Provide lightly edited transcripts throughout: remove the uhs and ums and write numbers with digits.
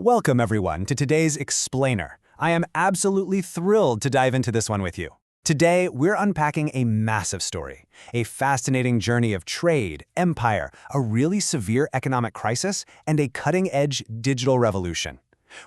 Welcome, everyone, to today's Explainer. I am absolutely thrilled to dive into this one with you. Today, we're unpacking a massive story, a fascinating journey of trade, empire, a really severe economic crisis, and a cutting-edge digital revolution.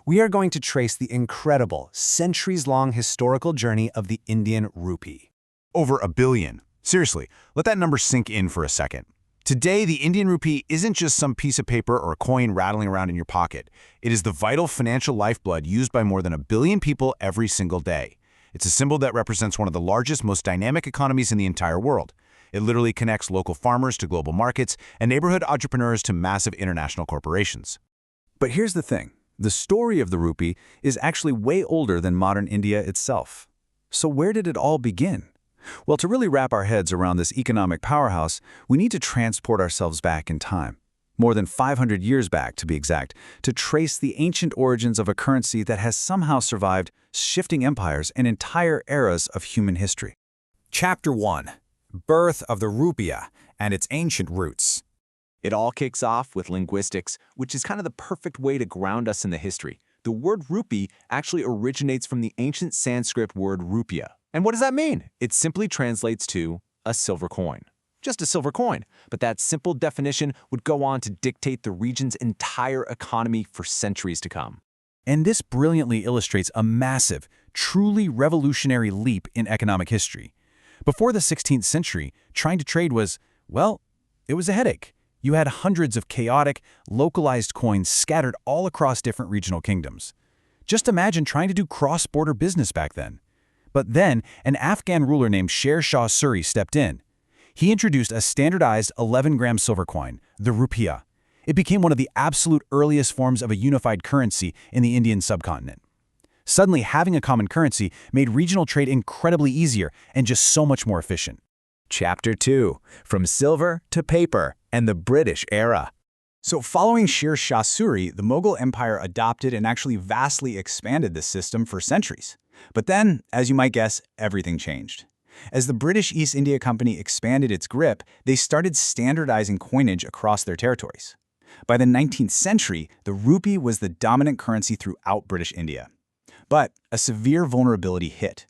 We are going to trace the incredible, centuries-long historical journey of the Indian rupee. Over a billion. Seriously, let that number sink in for a second. Today, the Indian rupee isn't just some piece of paper or a coin rattling around in your pocket. It is the vital financial lifeblood used by more than a billion people every single day. It's a symbol that represents one of the largest, most dynamic economies in the entire world. It literally connects local farmers to global markets and neighborhood entrepreneurs to massive international corporations. But here's the thing. The story of the rupee is actually way older than modern India itself. So where did it all begin? Well, to really wrap our heads around this economic powerhouse, we need to transport ourselves back in time, more than 500 years back to be exact, to trace the ancient origins of a currency that has somehow survived shifting empires and entire eras of human history. Chapter 1. Birth of the Rupee and its Ancient Roots. It all kicks off with linguistics, which is kind of the perfect way to ground us in the history. The word rupee actually originates from the ancient Sanskrit word rupiah. And what does that mean? It simply translates to a silver coin. Just a silver coin. But that simple definition would go on to dictate the region's entire economy for centuries to come. And this brilliantly illustrates a massive, truly revolutionary leap in economic history. Before the 16th century, trying to trade was, well, it was a headache. You had hundreds of chaotic, localized coins scattered all across different regional kingdoms. Just imagine trying to do cross-border business back then. But then, an Afghan ruler named Sher Shah Suri stepped in. He introduced a standardized 11-gram silver coin, the rupiah. It became one of the absolute earliest forms of a unified currency in the Indian subcontinent. Suddenly, having a common currency made regional trade incredibly easier and just so much more efficient. Chapter 2. From Silver to Paper and the British Era. So following Sher Shah Suri, the Mughal Empire adopted and actually vastly expanded this system for centuries. But then, as you might guess, everything changed. As the British East India Company expanded its grip, they started standardizing coinage across their territories. By the 19th century, the rupee was the dominant currency throughout British India. But a severe vulnerability hit.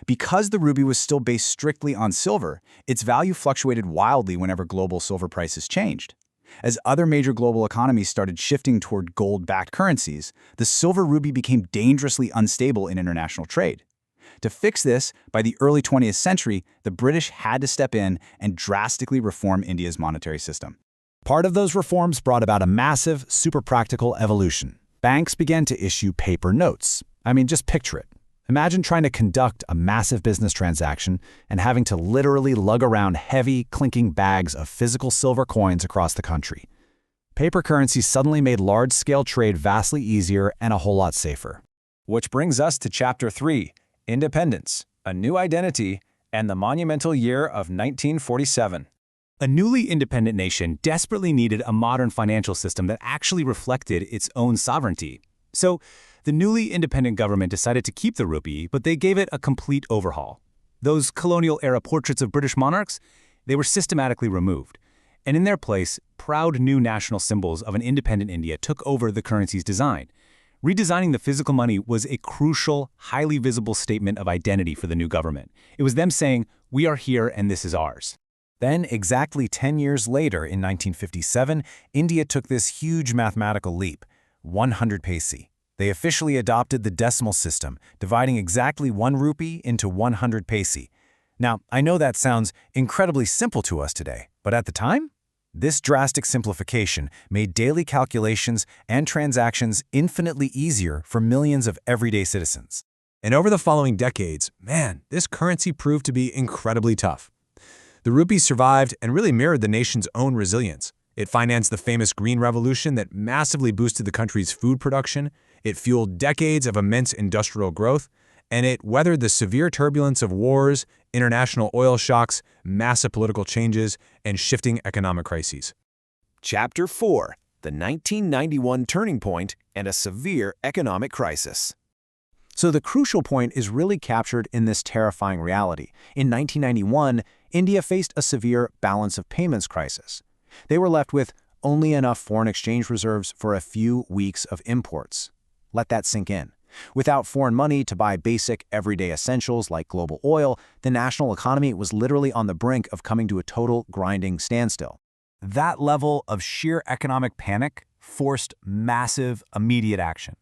Because the rupee was still based strictly on silver, its value fluctuated wildly whenever global silver prices changed. As other major global economies started shifting toward gold-backed currencies, the silver rupee became dangerously unstable in international trade. To fix this, by the early 20th century, the British had to step in and drastically reform India's monetary system. Part of those reforms brought about a massive, super practical evolution. Banks began to issue paper notes. I mean, just picture it. Imagine trying to conduct a massive business transaction and having to literally lug around heavy, clinking bags of physical silver coins across the country. Paper currency suddenly made large-scale trade vastly easier and a whole lot safer. Which brings us to Chapter 3. Independence, a New Identity, and the monumental year of 1947. A newly independent nation desperately needed a modern financial system that actually reflected its own sovereignty. So, the newly independent government decided to keep the rupee, but they gave it a complete overhaul. Those colonial-era portraits of British monarchs, they were systematically removed. And in their place, proud new national symbols of an independent India took over the currency's design. Redesigning the physical money was a crucial, highly visible statement of identity for the new government. It was them saying, "We are here and this is ours." Then, exactly 10 years later, in 1957, India took this huge mathematical leap, 100 paise. They officially adopted the decimal system, dividing exactly 1 rupee into 100 paise. Now, I know that sounds incredibly simple to us today, but at the time, this drastic simplification made daily calculations and transactions infinitely easier for millions of everyday citizens. And over the following decades, man, this currency proved to be incredibly tough. The rupee survived and really mirrored the nation's own resilience. It financed the famous Green Revolution that massively boosted the country's food production. It fueled decades of immense industrial growth, and it weathered the severe turbulence of wars, international oil shocks, massive political changes, and shifting economic crises. Chapter 4. The 1991 Turning Point and a Severe Economic Crisis. So the crucial point is really captured in this terrifying reality. In 1991, India faced a severe balance of payments crisis. They were left with only enough foreign exchange reserves for a few weeks of imports. Let that sink in. Without foreign money to buy basic, everyday essentials like global oil, the national economy was literally on the brink of coming to a total grinding standstill. That level of sheer economic panic forced massive, immediate action.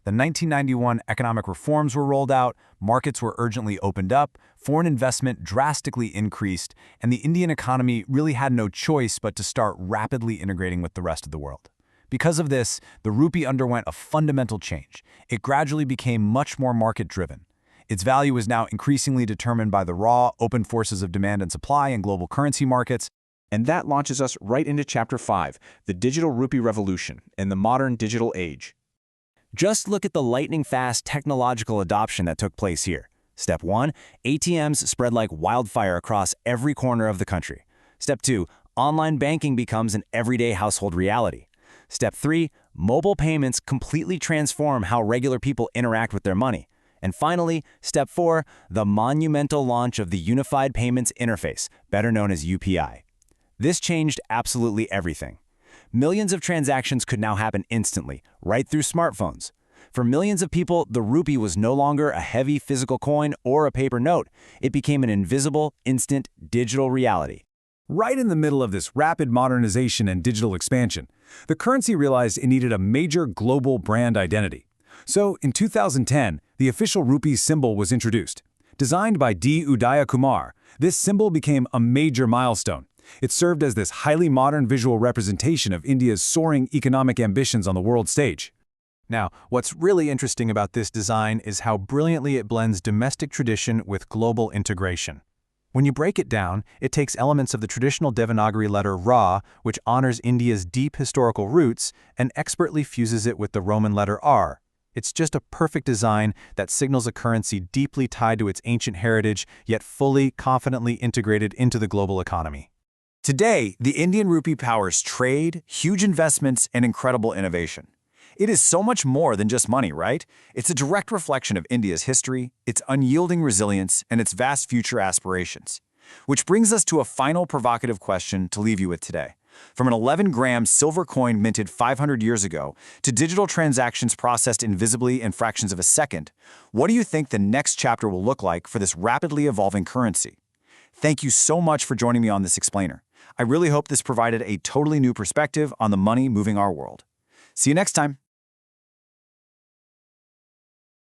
The 1991 economic reforms were rolled out, markets were urgently opened up, foreign investment drastically increased, and the Indian economy really had no choice but to start rapidly integrating with the rest of the world. Because of this, the rupee underwent a fundamental change. It gradually became much more market-driven. Its value is now increasingly determined by the raw, open forces of demand and supply in global currency markets. And that launches us right into Chapter 5, the digital rupee revolution and the modern digital age. Just look at the lightning-fast technological adoption that took place here. Step 1, ATMs spread like wildfire across every corner of the country. Step 2, online banking becomes an everyday household reality. Step 3, mobile payments completely transform how regular people interact with their money. And finally, Step 4, the monumental launch of the Unified Payments Interface, better known as UPI. This changed absolutely everything. Millions of transactions could now happen instantly, right through smartphones. For millions of people, the rupee was no longer a heavy physical coin or a paper note. It became an invisible, instant, digital reality. Right in the middle of this rapid modernization and digital expansion, the currency realized it needed a major global brand identity. So, in 2010, the official rupee symbol was introduced. Designed by D. Udaya Kumar, this symbol became a major milestone. It served as this highly modern visual representation of India's soaring economic ambitions on the world stage. Now, what's really interesting about this design is how brilliantly it blends domestic tradition with global integration. When you break it down, it takes elements of the traditional Devanagari letter Ra, which honors India's deep historical roots, and expertly fuses it with the Roman letter R. It's just a perfect design that signals a currency deeply tied to its ancient heritage, yet fully, confidently integrated into the global economy. Today, the Indian rupee powers trade, huge investments, and incredible innovation. It is so much more than just money, right? It's a direct reflection of India's history, its unyielding resilience, and its vast future aspirations. Which brings us to a final provocative question to leave you with today. From an 11-gram silver coin minted 500 years ago to digital transactions processed invisibly in fractions of a second, what do you think the next chapter will look like for this rapidly evolving currency? Thank you so much for joining me on this explainer. I really hope this provided a totally new perspective on the money moving our world. See you next time.